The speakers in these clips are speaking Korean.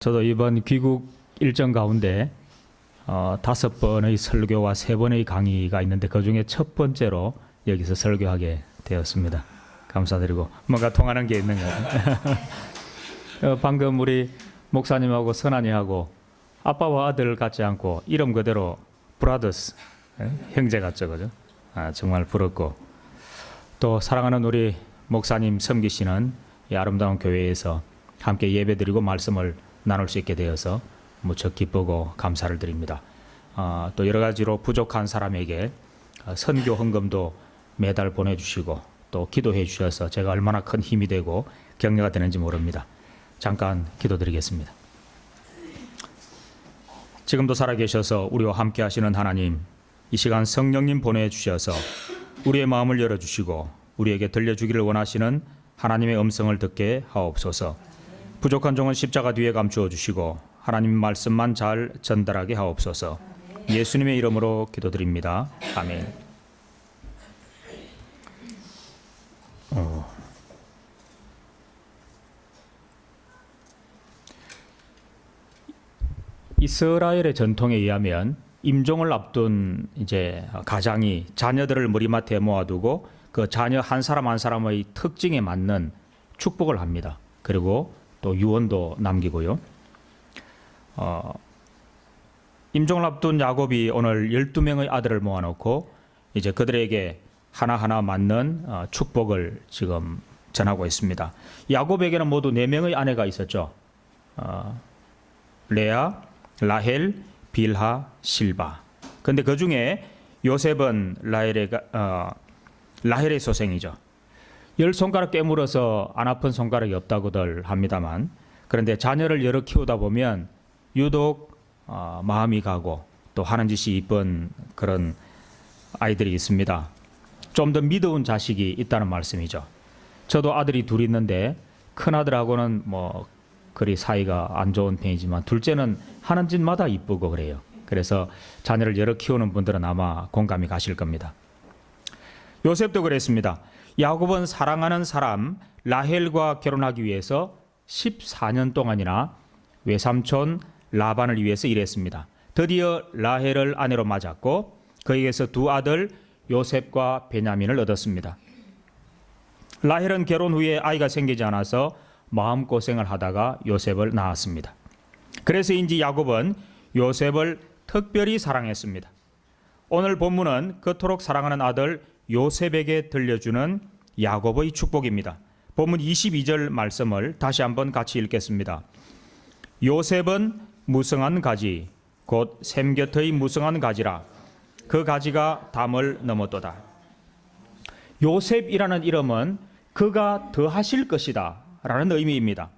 저도 이번 귀국 일정 가운데 5번의 설교와 3번의 강의가 있는데 그중에 첫 번째로 여기서 설교하게 되었습니다. 감사드리고 뭔가 통하는 게 있는 것 같아요. 방금 우리 목사님하고 선한이하고 아빠와 아들 같지 않고 이름 그대로 브라더스, 형제 같죠, 그죠? 정말 부럽고, 또 사랑하는 우리 목사님 섬기시는 이 아름다운 교회에서 함께 예배드리고 말씀을 나눌 수 있게 되어서 무척 기쁘고 감사를 드립니다. 또 여러 가지로 부족한 사람에게 선교 헌금도 매달 보내주시고 또 기도해 주셔서 제가 얼마나 큰 힘이 되고 격려가 되는지 모릅니다. 잠깐 기도드리겠습니다. 지금도 살아계셔서 우리와 함께 하시는 하나님, 이 시간 성령님 보내주셔서 우리의 마음을 열어주시고 우리에게 들려주기를 원하시는 하나님의 음성을 듣게 하옵소서. 부족한 종은 십자가 뒤에 감추어 주시고 하나님 말씀만 잘 전달하게 하옵소서. 예수님의 이름으로 기도드립니다. 아멘. 이스라엘의 전통에 의하면 임종을 앞둔 이제 가장이 자녀들을 머리맡에 모아두고 그 자녀 한 사람 한 사람의 특징에 맞는 축복을 합니다. 그리고 또 유언도 남기고요. 임종을 앞둔 야곱이 오늘 12명의 아들을 모아놓고 이제 그들에게 하나하나 맞는 축복을 지금 전하고 있습니다. 야곱에게는 모두 4명의 아내가 있었죠. 레아, 라헬, 빌하, 실바. 그런데 그 중에 요셉은 라헬의 소생이죠. 10손가락 깨물어서 안 아픈 손가락이 없다고들 합니다만, 그런데 자녀를 여러 키우다 보면 유독 마음이 가고 또 하는 짓이 이쁜 그런 아이들이 있습니다. 좀 더 미더운 자식이 있다는 말씀이죠. 저도 아들이 둘 있는데 큰아들하고는 뭐 그리 사이가 안 좋은 편이지만 둘째는 하는 짓마다 이쁘고 그래요. 그래서 자녀를 여러 키우는 분들은 아마 공감이 가실 겁니다. 요셉도 그랬습니다. 야곱은 사랑하는 사람 라헬과 결혼하기 위해서 14년 동안이나 외삼촌 라반을 위해서 일했습니다. 드디어 라헬을 아내로 맞았고 그에게서 2 아들 요셉과 베냐민을 얻었습니다. 라헬은 결혼 후에 아이가 생기지 않아서 마음고생을 하다가 요셉을 낳았습니다. 그래서인지 야곱은 요셉을 특별히 사랑했습니다. 오늘 본문은 그토록 사랑하는 아들 요셉에게 들려주는 야곱의 축복입니다. 본문 22절 말씀을 다시 한번 같이 읽겠습니다. 요셉은 무성한 가지 곧 샘 곁의 무성한 가지라 그 가지가 담을 넘었도다. 요셉이라는 이름은 그가 더하실 것이다 라는 의미입니다.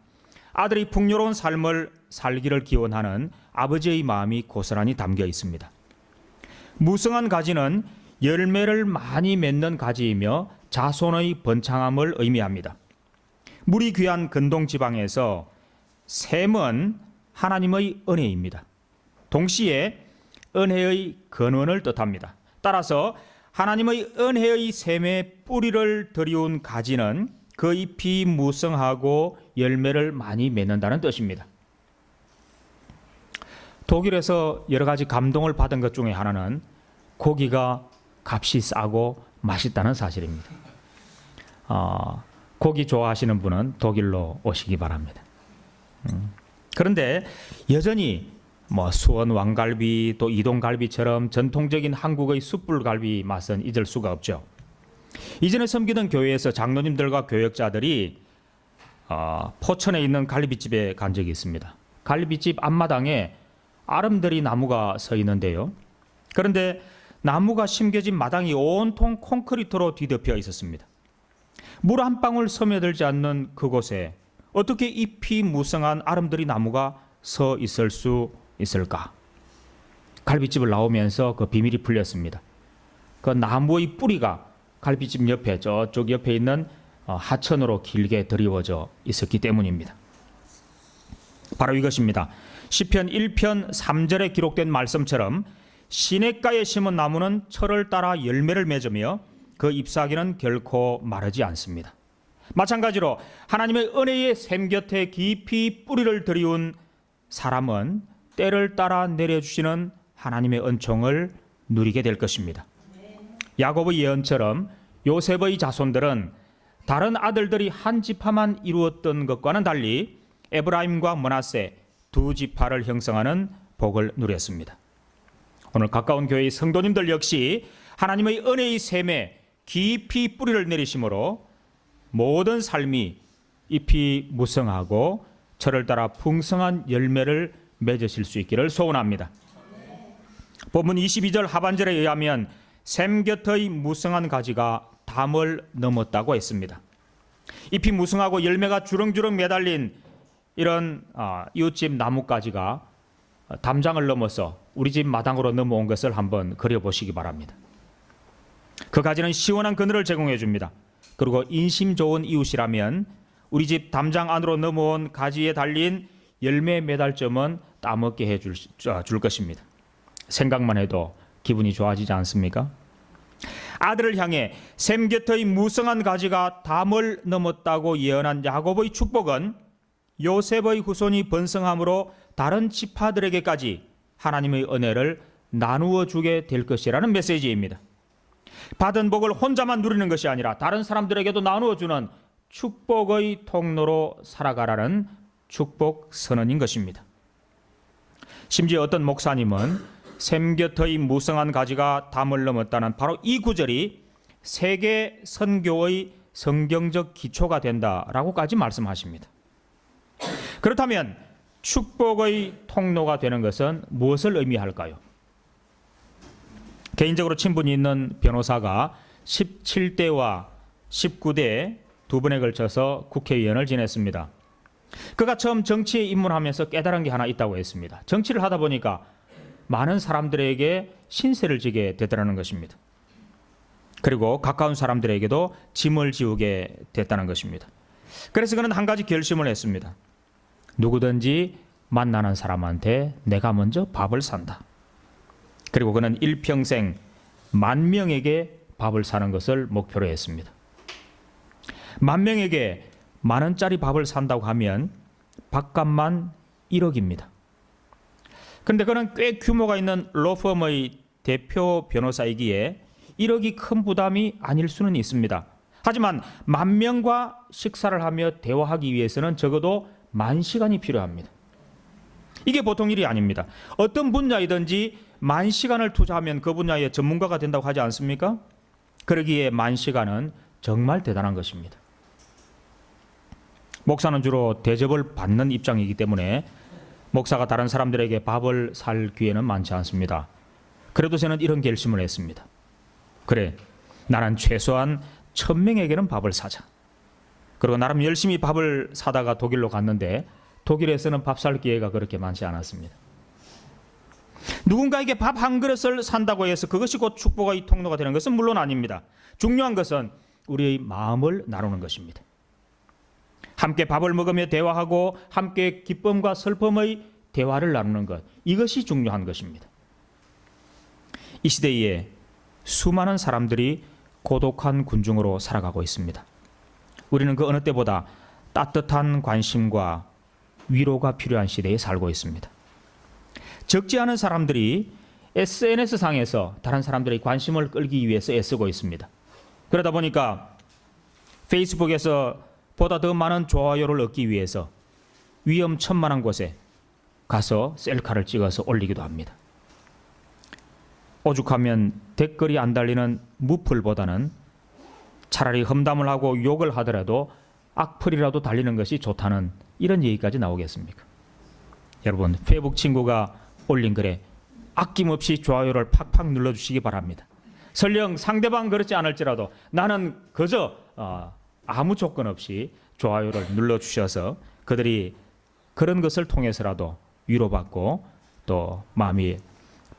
아들이 풍요로운 삶을 살기를 기원하는 아버지의 마음이 고스란히 담겨 있습니다. 무성한 가지는 열매를 많이 맺는 가지이며 자손의 번창함을 의미합니다. 물이 귀한 근동 지방에서 샘은 하나님의 은혜입니다. 동시에 은혜의 근원을 뜻합니다. 따라서 하나님의 은혜의 샘에 뿌리를 들이운 가지는 그 잎이 무성하고 열매를 많이 맺는다는 뜻입니다. 독일에서 여러 가지 감동을 받은 것 중에 하나는 고기가 값이 싸고 맛있다는 사실입니다. 고기 좋아하시는 분은 독일로 오시기 바랍니다. 그런데 여전히 수원 왕갈비 또 이동갈비처럼 전통적인 한국의 숯불갈비 맛은 잊을 수가 없죠. 이전에 섬기던 교회에서 장로님들과 교역자들이 포천에 있는 갈비집에 간 적이 있습니다. 갈비집 앞마당에 아름드리 나무가 서 있는데요. 그런데 나무가 심겨진 마당이 온통 콘크리트로 뒤덮여 있었습니다. 물 한 방울 스며들지 않는 그곳에 어떻게 잎이 무성한 아름드리 나무가 서 있을 수 있을까? 갈비집을 나오면서 그 비밀이 풀렸습니다. 그 나무의 뿌리가 갈비집 옆에 저쪽 옆에 있는 하천으로 길게 드리워져 있었기 때문입니다. 바로 이것입니다. 시편 1편 3절에 기록된 말씀처럼 시냇가에 심은 나무는 철을 따라 열매를 맺으며 그 잎사귀는 결코 마르지 않습니다. 마찬가지로 하나님의 은혜의 샘 곁에 깊이 뿌리를 들이운 사람은 때를 따라 내려주시는 하나님의 은총을 누리게 될 것입니다. 야곱의 예언처럼 요셉의 자손들은 다른 아들들이 한 지파만 이루었던 것과는 달리 에브라임과 므낫세 두 지파를 형성하는 복을 누렸습니다. 오늘 가까운 교회의 성도님들 역시 하나님의 은혜의 샘에 깊이 뿌리를 내리심으로 모든 삶이 잎이 무성하고 철을 따라 풍성한 열매를 맺으실 수 있기를 소원합니다. 본문 22절 하반절에 의하면 샘 곁의 무성한 가지가 담을 넘었다고 했습니다. 잎이 무성하고 열매가 주렁주렁 매달린 이런 이웃집 나뭇가지가 담장을 넘어서 우리 집 마당으로 넘어온 것을 한번 그려보시기 바랍니다. 그 가지는 시원한 그늘을 제공해 줍니다. 그리고 인심 좋은 이웃이라면 우리 집 담장 안으로 넘어온 가지에 달린 열매 매달점은 따먹게 해줄 것입니다. 생각만 해도 기분이 좋아지지 않습니까? 아들을 향해 샘 곁의 무성한 가지가 담을 넘었다고 예언한 야곱의 축복은 요셉의 후손이 번성함으로 다른 지파들에게까지 하나님의 은혜를 나누어 주게 될 것이라는 메시지입니다. 받은 복을 혼자만 누리는 것이 아니라 다른 사람들에게도 나누어 주는 축복의 통로로 살아가라는 축복 선언인 것입니다. 심지어 어떤 목사님은 샘 곁의 무성한 가지가 담을 넘었다는 바로 이 구절이 세계 선교의 성경적 기초가 된다라고까지 말씀하십니다. 그렇다면 축복의 통로가 되는 것은 무엇을 의미할까요? 개인적으로 친분이 있는 변호사가 17대와 19대 두 번에 걸쳐서 국회의원을 지냈습니다. 그가 처음 정치에 입문하면서 깨달은 게 하나 있다고 했습니다. 정치를 하다 보니까 많은 사람들에게 신세를 지게 되더라는 것입니다. 그리고 가까운 사람들에게도 짐을 지우게 됐다는 것입니다. 그래서 그는 한 가지 결심을 했습니다. 누구든지 만나는 사람한테 내가 먼저 밥을 산다. 그리고 그는 일평생 10,000명에게 밥을 사는 것을 목표로 했습니다. 10,000명에게 10,000원짜리 밥을 산다고 하면 밥값만 1억입니다. 그런데 그는 꽤 규모가 있는 로펌의 대표 변호사이기에 1억이 큰 부담이 아닐 수는 있습니다. 하지만 10,000명과 식사를 하며 대화하기 위해서는 적어도 10,000시간이 필요합니다. 이게 보통 일이 아닙니다. 어떤 분야이든지 10,000시간을 투자하면 그 분야의 전문가가 된다고 하지 않습니까? 그러기에 10,000시간은 정말 대단한 것입니다. 목사는 주로 대접을 받는 입장이기 때문에 목사가 다른 사람들에게 밥을 살 기회는 많지 않습니다. 그래도 저는 이런 결심을 했습니다. 그래, 나는 최소한 1,000명에게는 밥을 사자. 그리고 나름 열심히 밥을 사다가 독일로 갔는데 독일에서는 밥 살 기회가 그렇게 많지 않았습니다. 누군가에게 밥 한 그릇을 산다고 해서 그것이 곧 축복의 통로가 되는 것은 물론 아닙니다. 중요한 것은 우리의 마음을 나누는 것입니다. 함께 밥을 먹으며 대화하고 함께 기쁨과 슬픔의 대화를 나누는 것, 이것이 중요한 것입니다. 이 시대에 수많은 사람들이 고독한 군중으로 살아가고 있습니다. 우리는 그 어느 때보다 따뜻한 관심과 위로가 필요한 시대에 살고 있습니다. 적지 않은 사람들이 SNS상에서 다른 사람들의 관심을 끌기 위해서 애쓰고 있습니다. 그러다 보니까 페이스북에서 보다 더 많은 좋아요를 얻기 위해서 위험천만한 곳에 가서 셀카를 찍어서 올리기도 합니다. 오죽하면 댓글이 안 달리는 무플보다는 차라리 험담을 하고 욕을 하더라도 악플이라도 달리는 것이 좋다는 이런 얘기까지 나오겠습니까? 여러분, 페이북 친구가 올린 글에 아낌없이 좋아요를 팍팍 눌러주시기 바랍니다. 설령 상대방 그렇지 않을지라도 나는 그저 아무 조건 없이 좋아요를 눌러주셔서 그들이 그런 것을 통해서라도 위로받고 또 마음이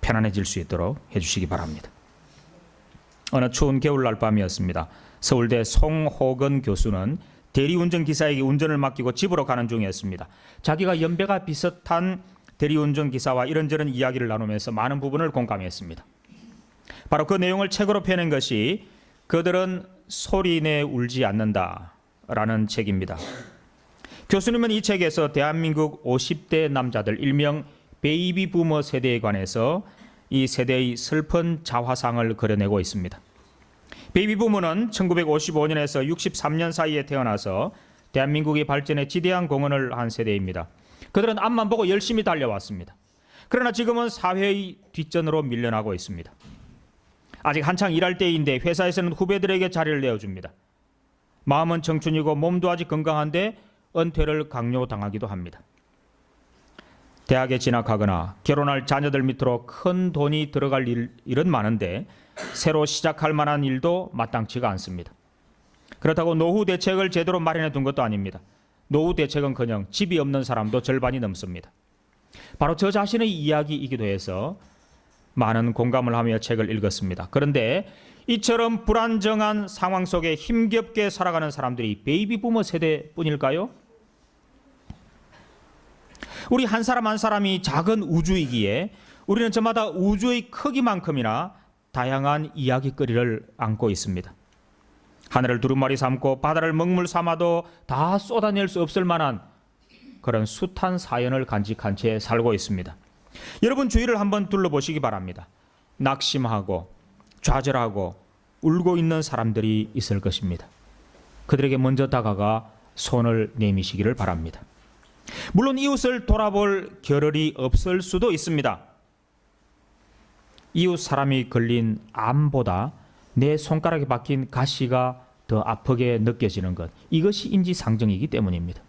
편안해질 수 있도록 해주시기 바랍니다. 어느 추운 겨울날 밤이었습니다. 서울대 송호건 교수는 대리운전 기사에게 운전을 맡기고 집으로 가는 중이었습니다. 자기가 연배가 비슷한 대리운전 기사와 이런저런 이야기를 나누면서 많은 부분을 공감했습니다. 바로 그 내용을 책으로 펴낸 것이 그들은 소리내 울지 않는다라는 책입니다. 교수님은 이 책에서 대한민국 50대 남자들 일명 베이비 부머 세대에 관해서 이 세대의 슬픈 자화상을 그려내고 있습니다. 베이비 부머는 1955년에서 63년 사이에 태어나서 대한민국의 발전에 지대한 공헌을 한 세대입니다. 그들은 앞만 보고 열심히 달려왔습니다. 그러나 지금은 사회의 뒷전으로 밀려나고 있습니다. 아직 한창 일할 때인데 회사에서는 후배들에게 자리를 내어줍니다. 마음은 청춘이고 몸도 아직 건강한데 은퇴를 강요당하기도 합니다. 대학에 진학하거나 결혼할 자녀들 밑으로 큰 돈이 들어갈 일은 많은데 새로 시작할 만한 일도 마땅치가 않습니다. 그렇다고 노후 대책을 제대로 마련해 둔 것도 아닙니다. 노후 대책은커녕 집이 없는 사람도 절반이 넘습니다. 바로 저 자신의 이야기이기도 해서 많은 공감을 하며 책을 읽었습니다. 그런데 이처럼 불안정한 상황 속에 힘겹게 살아가는 사람들이 베이비 부머 세대뿐일까요? 우리 한 사람 한 사람이 작은 우주이기에 우리는 저마다 우주의 크기만큼이나 다양한 이야기거리를 안고 있습니다. 하늘을 두루마리 삼고 바다를 먹물 삼아도 다 쏟아낼 수 없을 만한 그런 숱한 사연을 간직한 채 살고 있습니다. 여러분 주위를 한번 둘러보시기 바랍니다. 낙심하고 좌절하고 울고 있는 사람들이 있을 것입니다. 그들에게 먼저 다가가 손을 내미시기를 바랍니다. 물론 이웃을 돌아볼 겨를이 없을 수도 있습니다. 이웃 사람이 걸린 암보다 내 손가락에 박힌 가시가 더 아프게 느껴지는 것, 이것이 인지상정이기 때문입니다.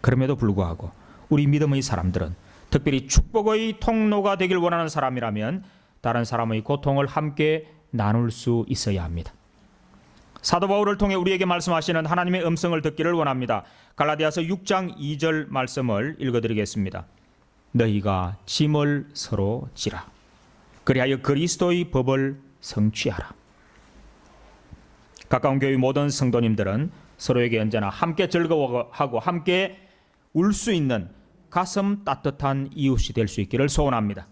그럼에도 불구하고 우리 믿음의 사람들은 특별히 축복의 통로가 되길 원하는 사람이라면 다른 사람의 고통을 함께 나눌 수 있어야 합니다. 사도 바울을 통해 우리에게 말씀하시는 하나님의 음성을 듣기를 원합니다. 갈라디아서 6장 2절 말씀을 읽어드리겠습니다. 너희가 짐을 서로 지라. 그리하여 그리스도의 법을 성취하라. 가까운 교회 모든 성도님들은 서로에게 언제나 함께 즐거워하고 함께 울 수 있는 가슴 따뜻한 이웃이 될 수 있기를 소원합니다.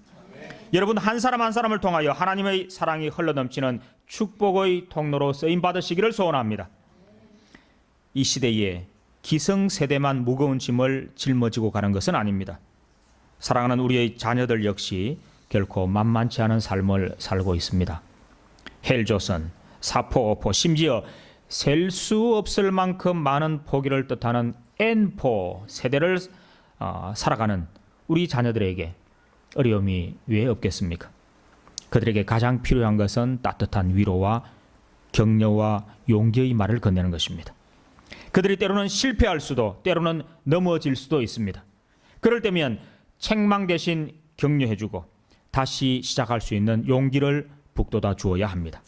여러분 한 사람 한 사람을 통하여 하나님의 사랑이 흘러넘치는 축복의 통로로 쓰임받으시기를 소원합니다. 이 시대에 기성세대만 무거운 짐을 짊어지고 가는 것은 아닙니다. 사랑하는 우리의 자녀들 역시 결코 만만치 않은 삶을 살고 있습니다. 헬조선, 사포, 심지어 셀 수 없을 만큼 많은 포기를 뜻하는 N포 세대를 살아가는 우리 자녀들에게 어려움이 왜 없겠습니까? 그들에게 가장 필요한 것은 따뜻한 위로와 격려와 용기의 말을 건네는 것입니다. 그들이 때로는 실패할 수도 때로는 넘어질 수도 있습니다. 그럴 때면 책망 대신 격려해주고 다시 시작할 수 있는 용기를 북돋아 주어야 합니다.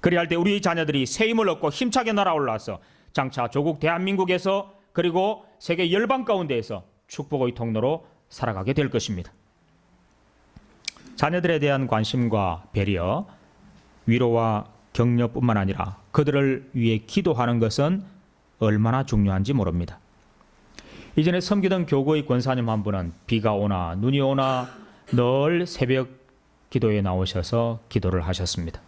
그리할 때 우리 자녀들이 새 힘을 얻고 힘차게 날아올라서 장차 조국 대한민국에서 그리고 세계 열방 가운데에서 축복의 통로로 살아가게 될 것입니다. 자녀들에 대한 관심과 배려, 위로와 격려뿐만 아니라 그들을 위해 기도하는 것은 얼마나 중요한지 모릅니다. 이전에 섬기던 교구의 권사님 한 분은 비가 오나 눈이 오나 늘 새벽 기도에 나오셔서 기도를 하셨습니다.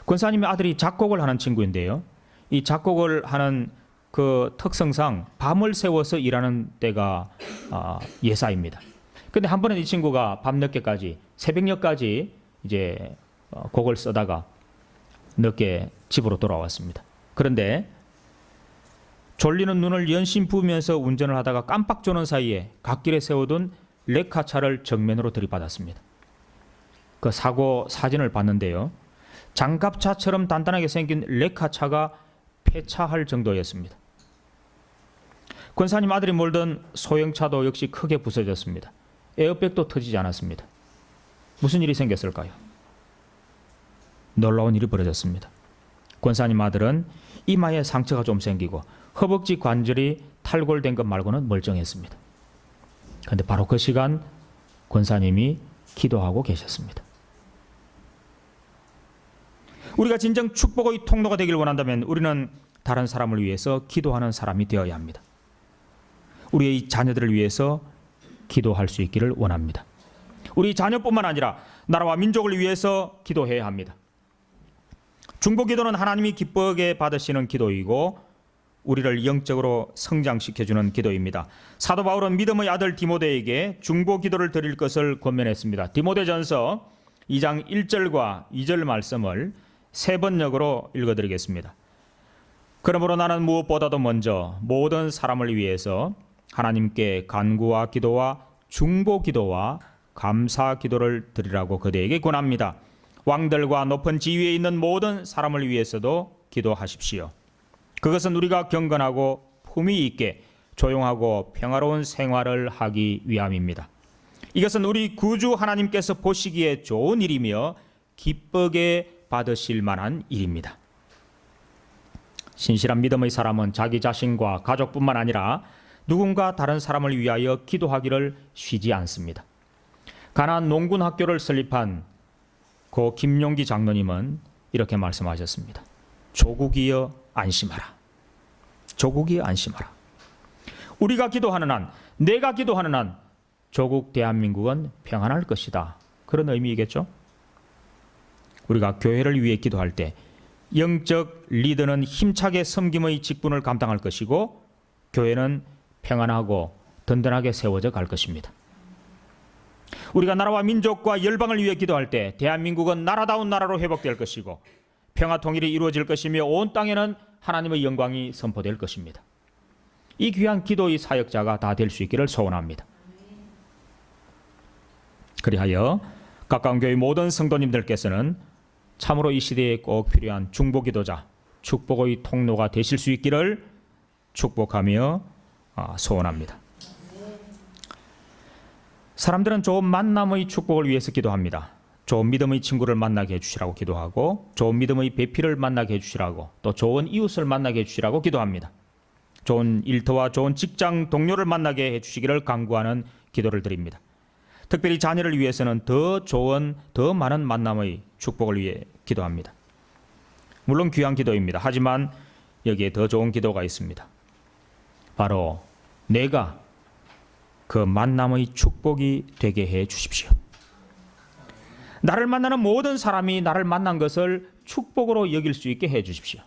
권사님의 아들이 작곡을 하는 친구인데요. 이 작곡을 하는 그 특성상 밤을 새워서 일하는 때가 예사입니다. 근데 한 번은 이 친구가 밤늦게까지 새벽녘까지 이제 곡을 쓰다가 늦게 집으로 돌아왔습니다. 그런데 졸리는 눈을 연신 부으면서 운전을 하다가 깜빡 조는 사이에 갓길에 세워둔 레카차를 정면으로 들이받았습니다. 그 사고 사진을 봤는데요. 장갑차처럼 단단하게 생긴 레카차가 폐차할 정도였습니다. 권사님 아들이 몰던 소형차도 역시 크게 부서졌습니다. 에어백도 터지지 않았습니다. 무슨 일이 생겼을까요? 놀라운 일이 벌어졌습니다. 권사님 아들은 이마에 상처가 좀 생기고 허벅지 관절이 탈골된 것 말고는 멀쩡했습니다. 그런데 바로 그 시간 권사님이 기도하고 계셨습니다. 우리가 진정 축복의 통로가 되길 원한다면 우리는 다른 사람을 위해서 기도하는 사람이 되어야 합니다. 우리의 자녀들을 위해서 기도할 수 있기를 원합니다. 우리 자녀뿐만 아니라 나라와 민족을 위해서 기도해야 합니다. 중보기도는 하나님이 기쁘게 받으시는 기도이고 우리를 영적으로 성장시켜주는 기도입니다. 사도 바울은 믿음의 아들 디모데에게 중보 기도를 드릴 것을 권면했습니다. 디모데전서 2장 1절과 2절 말씀을 세 번역으로 읽어드리겠습니다. 그러므로 나는 무엇보다도 먼저 모든 사람을 위해서 하나님께 간구와 기도와 중보 기도와 감사 기도를 드리라고 그대에게 권합니다. 왕들과 높은 지위에 있는 모든 사람을 위해서도 기도하십시오. 그것은 우리가 경건하고 품위 있게 조용하고 평화로운 생활을 하기 위함입니다. 이것은 우리 구주 하나님께서 보시기에 좋은 일이며 기쁘게 받으실 만한 일입니다. 신실한 믿음의 사람은 자기 자신과 가족뿐만 아니라 누군가 다른 사람을 위하여 기도하기를 쉬지 않습니다. 가나안 농군 학교를 설립한 고 김용기 장로님은 이렇게 말씀하셨습니다. 조국이여 안심하라. 조국이여 안심하라. 우리가 기도하는 한, 내가 기도하는 한 조국 대한민국은 평안할 것이다. 그런 의미이겠죠? 우리가 교회를 위해 기도할 때 영적 리더는 힘차게 섬김의 직분을 감당할 것이고 교회는 평안하고 든든하게 세워져 갈 것입니다. 우리가 나라와 민족과 열방을 위해 기도할 때 대한민국은 나라다운 나라로 회복될 것이고 평화 통일이 이루어질 것이며 온 땅에는 하나님의 영광이 선포될 것입니다. 이 귀한 기도의 사역자가 다 될 수 있기를 소원합니다. 그리하여 가까운 교회 모든 성도님들께서는 참으로 이 시대에 꼭 필요한 중보 기도자, 축복의 통로가 되실 수 있기를 축복하며 소원합니다. 사람들은 좋은 만남의 축복을 위해서 기도합니다. 좋은 믿음의 친구를 만나게 해주시라고 기도하고 좋은 믿음의 배필을 만나게 해주시라고 또 좋은 이웃을 만나게 해주시라고 기도합니다. 좋은 일터와 좋은 직장 동료를 만나게 해주시기를 간구하는 기도를 드립니다. 특별히 자녀를 위해서는 더 좋은, 더 많은 만남의 축복을 위해 기도합니다. 물론 귀한 기도입니다. 하지만 여기에 더 좋은 기도가 있습니다. 바로 내가 그 만남의 축복이 되게 해 주십시오. 나를 만나는 모든 사람이 나를 만난 것을 축복으로 여길 수 있게 해 주십시오.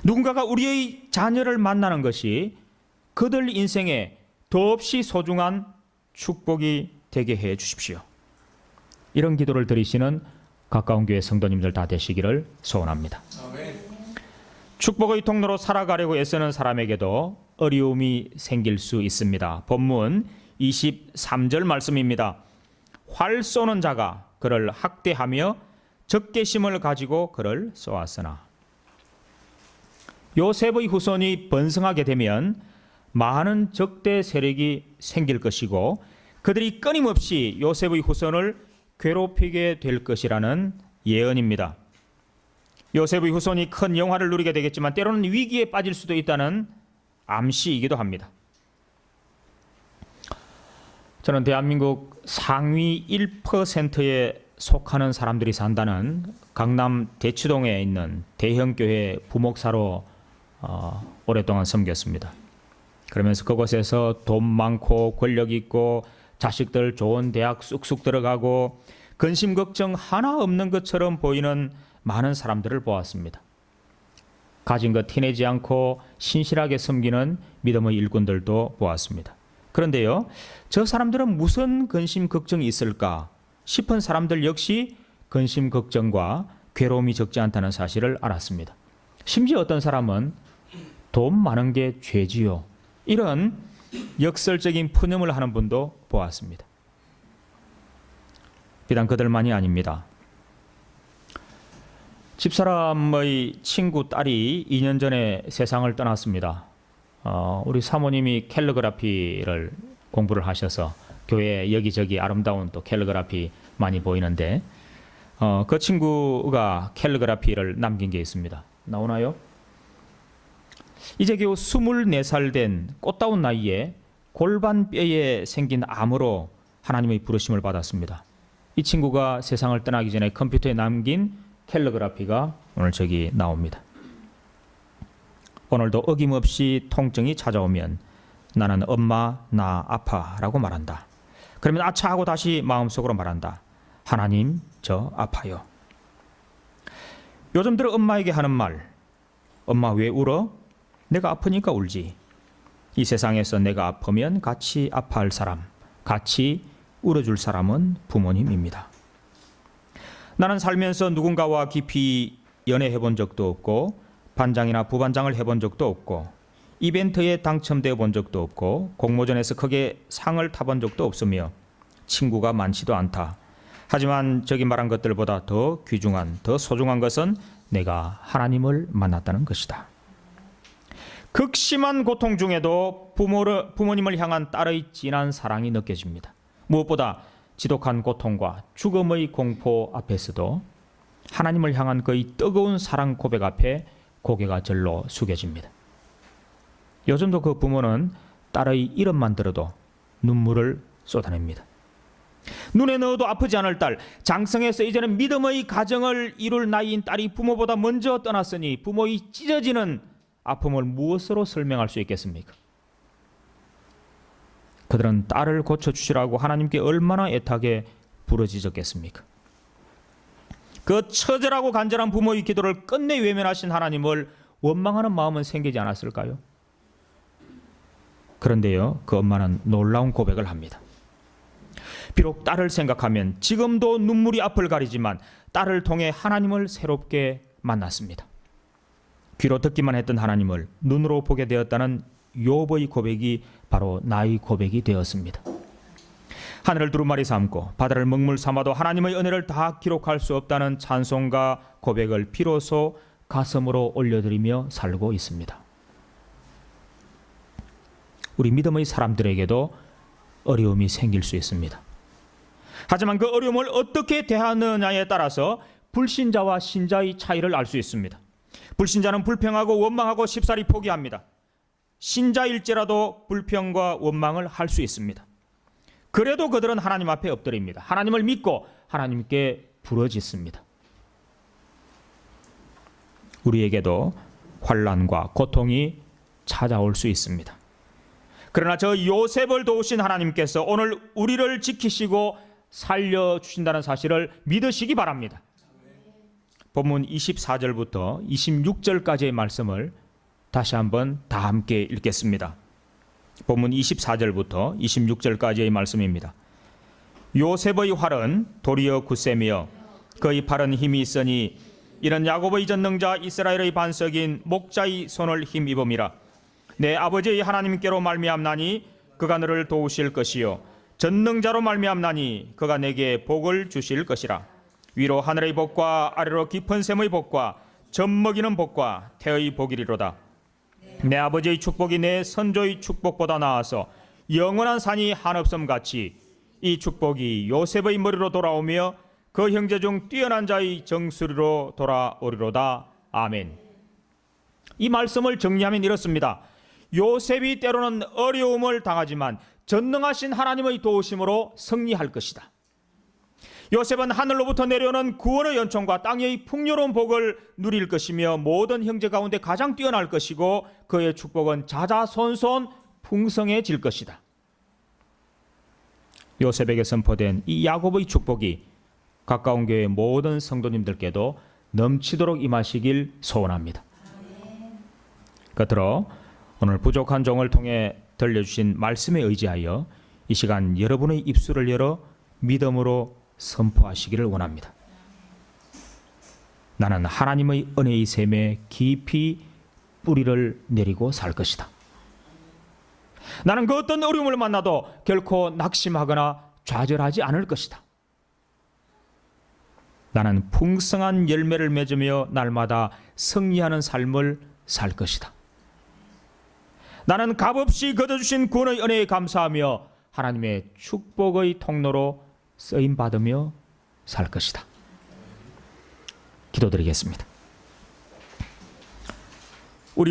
누군가가 우리의 자녀를 만나는 것이 그들 인생에 더없이 소중한 축복이 되게 해 주십시오. 이런 기도를 드리시는 가까운 교회 성도님들 다 되시기를 소원합니다. 축복의 통로로 살아가려고 애쓰는 사람에게도 어려움이 생길 수 있습니다. 본문 23절 말씀입니다. 활 쏘는 자가 그를 학대하며 적개심을 가지고 그를 쏘았으나. 요셉의 후손이 번성하게 되면 많은 적대 세력이 생길 것이고 그들이 끊임없이 요셉의 후손을 괴롭히게 될 것이라는 예언입니다. 요셉의 후손이 큰 영화를 누리게 되겠지만 때로는 위기에 빠질 수도 있다는 암시이기도 합니다. 저는 대한민국 상위 1%에 속하는 사람들이 산다는 강남 대치동에 있는 대형교회 부목사로 오랫동안 섬겼습니다. 그러면서 그곳에서 돈 많고 권력 있고 자식들 좋은 대학 쑥쑥 들어가고 근심 걱정 하나 없는 것처럼 보이는 많은 사람들을 보았습니다. 가진 것 티내지 않고 신실하게 섬기는 믿음의 일꾼들도 보았습니다. 그런데요, 저 사람들은 무슨 근심 걱정이 있을까 싶은 사람들 역시 근심 걱정과 괴로움이 적지 않다는 사실을 알았습니다. 심지어 어떤 사람은 돈 많은 게 죄지요, 이런 역설적인 푸념을 하는 분도 보았습니다. 비단 그들만이 아닙니다. 집사람의 친구 딸이 2년 전에 세상을 떠났습니다. 우리 사모님이 캘리그라피를 공부를 하셔서 교회 여기저기 아름다운 또 캘리그라피 많이 보이는데 그 친구가 캘리그라피를 남긴 게 있습니다. 나오나요? 이제 겨우 24살 된 꽃다운 나이에 골반뼈에 생긴 암으로 하나님의 부르심을 받았습니다. 이 친구가 세상을 떠나기 전에 컴퓨터에 남긴 캘리그라피가 오늘 저기 나옵니다. 오늘도 어김없이 통증이 찾아오면 나는 엄마 나 아파라고 말한다. 그러면 아차 하고 다시 마음속으로 말한다. 하나님 저 아파요. 요즘 들어 엄마에게 하는 말, 엄마 왜 울어? 내가 아프니까 울지. 이 세상에서 내가 아프면 같이 아파할 사람, 같이 울어줄 사람은 부모님입니다. 나는 살면서 누군가와 깊이 연애해 본 적도 없고 반장이나 부반장을 해본 적도 없고 이벤트에 당첨되어 본 적도 없고 공모전에서 크게 상을 타본 적도 없으며 친구가 많지도 않다. 하지만 저기 말한 것들보다 더 귀중한, 더 소중한 것은 내가 하나님을 만났다는 것이다. 극심한 고통 중에도 부모님을 향한 딸의 진한 사랑이 느껴집니다. 무엇보다 지독한 고통과 죽음의 공포 앞에서도 하나님을 향한 그의 뜨거운 사랑 고백 앞에 고개가 절로 숙여집니다. 요즘도 그 부모는 딸의 이름만 들어도 눈물을 쏟아냅니다. 눈에 넣어도 아프지 않을 딸, 장성해서 이제는 믿음의 가정을 이룰 나이인 딸이 부모보다 먼저 떠났으니 부모의 찢어지는 아픔을 무엇으로 설명할 수 있겠습니까? 그들은 딸을 고쳐주시라고 하나님께 얼마나 애타게 부르짖었겠습니까? 그 처절하고 간절한 부모의 기도를 끝내 외면하신 하나님을 원망하는 마음은 생기지 않았을까요? 그런데요, 그 엄마는 놀라운 고백을 합니다. 비록 딸을 생각하면 지금도 눈물이 앞을 가리지만 딸을 통해 하나님을 새롭게 만났습니다. 귀로 듣기만 했던 하나님을 눈으로 보게 되었다는 욥의 고백이 바로 나의 고백이 되었습니다. 하늘을 두루마리 삼고 바다를 먹물 삼아도 하나님의 은혜를 다 기록할 수 없다는 찬송과 고백을 비로소 가슴으로 올려드리며 살고 있습니다. 우리 믿음의 사람들에게도 어려움이 생길 수 있습니다. 하지만 그 어려움을 어떻게 대하느냐에 따라서 불신자와 신자의 차이를 알 수 있습니다. 불신자는 불평하고 원망하고 쉽사리 포기합니다. 신자일지라도 불평과 원망을 할 수 있습니다. 그래도 그들은 하나님 앞에 엎드립니다. 하나님을 믿고 하나님께 부르짖습니다. 우리에게도 환난과 고통이 찾아올 수 있습니다. 그러나 저 요셉을 도우신 하나님께서 오늘 우리를 지키시고 살려주신다는 사실을 믿으시기 바랍니다. 본문 24절부터 26절까지의 말씀을 다시 한번 다 함께 읽겠습니다. 본문 24절부터 26절까지의 말씀입니다. 요셉의 활은 도리어 굳세며 그의 팔은 힘이 있으니 이는 야곱의 전능자 이스라엘의 반석인 목자의 손을 힘입음이라. 내 아버지의 하나님께로 말미암나니 그가 너를 도우실 것이요 전능자로 말미암나니 그가 내게 복을 주실 것이라. 위로 하늘의 복과 아래로 깊은 샘의 복과 젖먹이는 복과 태의 복이리로다. 내 아버지의 축복이 내 선조의 축복보다 나아서 영원한 산이 한없음 같이 이 축복이 요셉의 머리로 돌아오며 그 형제 중 뛰어난 자의 정수리로 돌아오리로다. 아멘. 이 말씀을 정리하면 이렇습니다. 요셉이 때로는 어려움을 당하지만 전능하신 하나님의 도우심으로 승리할 것이다. 요셉은 하늘로부터 내려오는 구원의 연총과 땅의 풍요로운 복을 누릴 것이며 모든 형제 가운데 가장 뛰어날 것이고 그의 축복은 자자손손 풍성해질 것이다. 요셉에게 선포된 이 야곱의 축복이 가까운 교회 모든 성도님들께도 넘치도록 임하시길 소원합니다. 끝으로 오늘 부족한 종을 통해 들려주신 말씀에 의지하여 이 시간 여러분의 입술을 열어 믿음으로 선포하시기를 원합니다. 나는 하나님의 은혜의 샘에 깊이 뿌리를 내리고 살 것이다. 나는 그 어떤 어려움을 만나도 결코 낙심하거나 좌절하지 않을 것이다. 나는 풍성한 열매를 맺으며 날마다 승리하는 삶을 살 것이다. 나는 값없이 거둬주신 구원의 은혜에 감사하며 하나님의 축복의 통로로 쓰임받으며 살 것이다. 기도드리겠습니다.